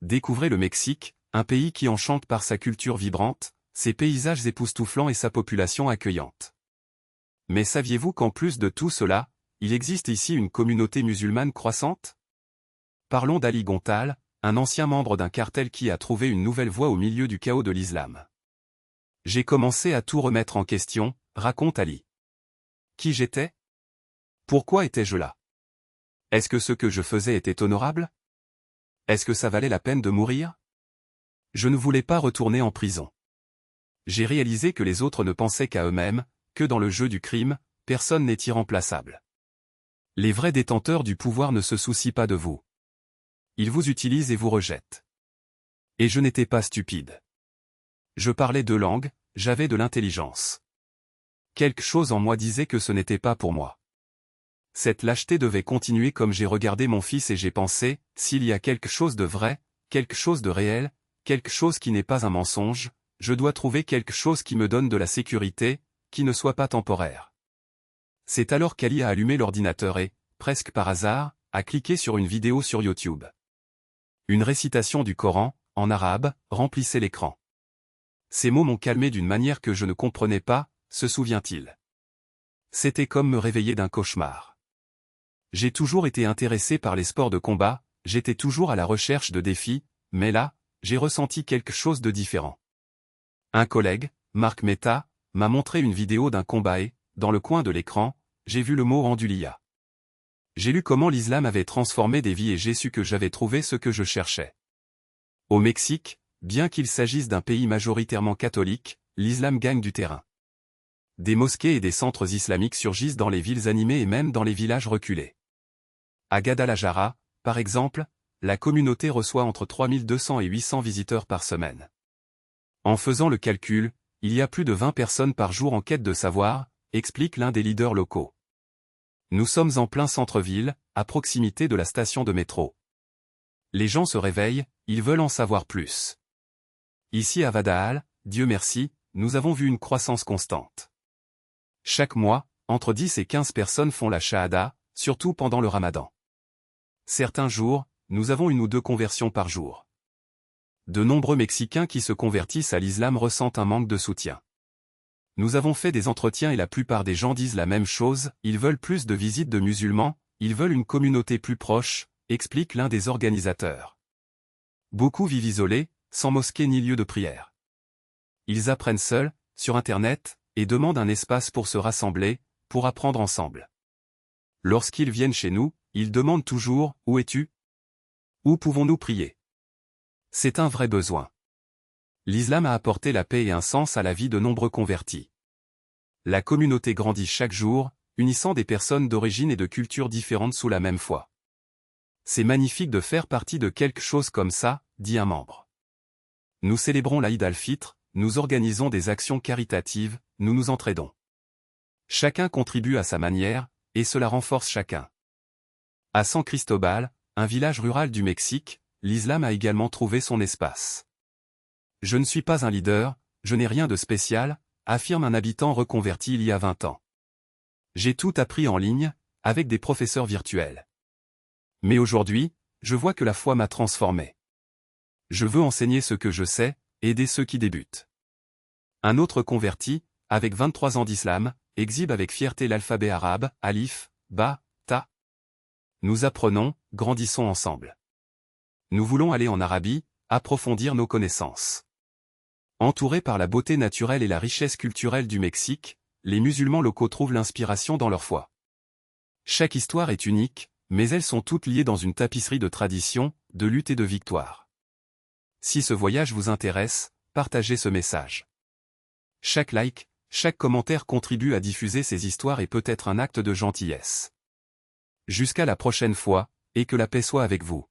Découvrez le Mexique, un pays qui enchante par sa culture vibrante, ses paysages époustouflants et sa population accueillante. Mais saviez-vous qu'en plus de tout cela, il existe ici une communauté musulmane croissante? Parlons d'Ali Gontal, un ancien membre d'un cartel qui a trouvé une nouvelle voie au milieu du chaos de l'islam. J'ai commencé à tout remettre en question, raconte Ali. Qui j'étais? Pourquoi étais-je là? Est-ce que ce que je faisais était honorable? Est-ce que ça valait la peine de mourir? Je ne voulais pas retourner en prison. J'ai réalisé que les autres ne pensaient qu'à eux-mêmes, que dans le jeu du crime, personne n'est irremplaçable. Les vrais détenteurs du pouvoir ne se soucient pas de vous. Ils vous utilisent et vous rejettent. Et je n'étais pas stupide. Je parlais deux langues, j'avais de l'intelligence. Quelque chose en moi disait que ce n'était pas pour moi. Cette lâcheté devait continuer comme j'ai regardé mon fils et j'ai pensé, s'il y a quelque chose de vrai, quelque chose de réel, quelque chose qui n'est pas un mensonge, je dois trouver quelque chose qui me donne de la sécurité, qui ne soit pas temporaire. C'est alors qu'Ali a allumé l'ordinateur et, presque par hasard, a cliqué sur une vidéo sur YouTube. Une récitation du Coran, en arabe, remplissait l'écran. Ces mots m'ont calmé d'une manière que je ne comprenais pas, se souvient-il. C'était comme me réveiller d'un cauchemar. J'ai toujours été intéressé par les sports de combat, j'étais toujours à la recherche de défis, mais là, j'ai ressenti quelque chose de différent. Un collègue, Marc Mehta, m'a montré une vidéo d'un combat et, dans le coin de l'écran, j'ai vu le mot Andulia. J'ai lu comment l'islam avait transformé des vies et j'ai su que j'avais trouvé ce que je cherchais. Au Mexique, bien qu'il s'agisse d'un pays majoritairement catholique, l'islam gagne du terrain. Des mosquées et des centres islamiques surgissent dans les villes animées et même dans les villages reculés. À Guadalajara, par exemple, la communauté reçoit entre 3200 et 800 visiteurs par semaine. En faisant le calcul, il y a plus de 20 personnes par jour en quête de savoir, explique l'un des leaders locaux. Nous sommes en plein centre-ville, à proximité de la station de métro. Les gens se réveillent, ils veulent en savoir plus. Ici à Vadahal, Dieu merci, nous avons vu une croissance constante. Chaque mois, entre 10 et 15 personnes font la shahada, surtout pendant le ramadan. Certains jours, nous avons une ou deux conversions par jour. De nombreux Mexicains qui se convertissent à l'islam ressentent un manque de soutien. Nous avons fait des entretiens et la plupart des gens disent la même chose, ils veulent plus de visites de musulmans, ils veulent une communauté plus proche, explique l'un des organisateurs. Beaucoup vivent isolés, sans mosquée ni lieu de prière. Ils apprennent seuls, sur Internet, et demandent un espace pour se rassembler, pour apprendre ensemble. Lorsqu'ils viennent chez nous, ils demandent toujours « Où es-tu ? Où pouvons-nous prier ?» C'est un vrai besoin. L'islam a apporté la paix et un sens à la vie de nombreux convertis. La communauté grandit chaque jour, unissant des personnes d'origine et de cultures différentes sous la même foi. C'est magnifique de faire partie de quelque chose comme ça, dit un membre. Nous célébrons l'Aïd al-Fitr, nous organisons des actions caritatives, nous nous entraidons. Chacun contribue à sa manière, et cela renforce chacun. À San Cristobal, un village rural du Mexique, l'islam a également trouvé son espace. Je ne suis pas un leader, je n'ai rien de spécial, affirme un habitant reconverti il y a 20 ans. J'ai tout appris en ligne, avec des professeurs virtuels. Mais aujourd'hui, je vois que la foi m'a transformé. Je veux enseigner ce que je sais, aider ceux qui débutent. Un autre converti, avec 23 ans d'islam, exhibe avec fierté l'alphabet arabe, alif, ba, ta. Nous apprenons, grandissons ensemble. Nous voulons aller en Arabie, approfondir nos connaissances. Entourés par la beauté naturelle et la richesse culturelle du Mexique, les musulmans locaux trouvent l'inspiration dans leur foi. Chaque histoire est unique, mais elles sont toutes liées dans une tapisserie de tradition, de lutte et de victoire. Si ce voyage vous intéresse, partagez ce message. Chaque like, chaque commentaire contribue à diffuser ces histoires et peut être un acte de gentillesse. Jusqu'à la prochaine fois, et que la paix soit avec vous.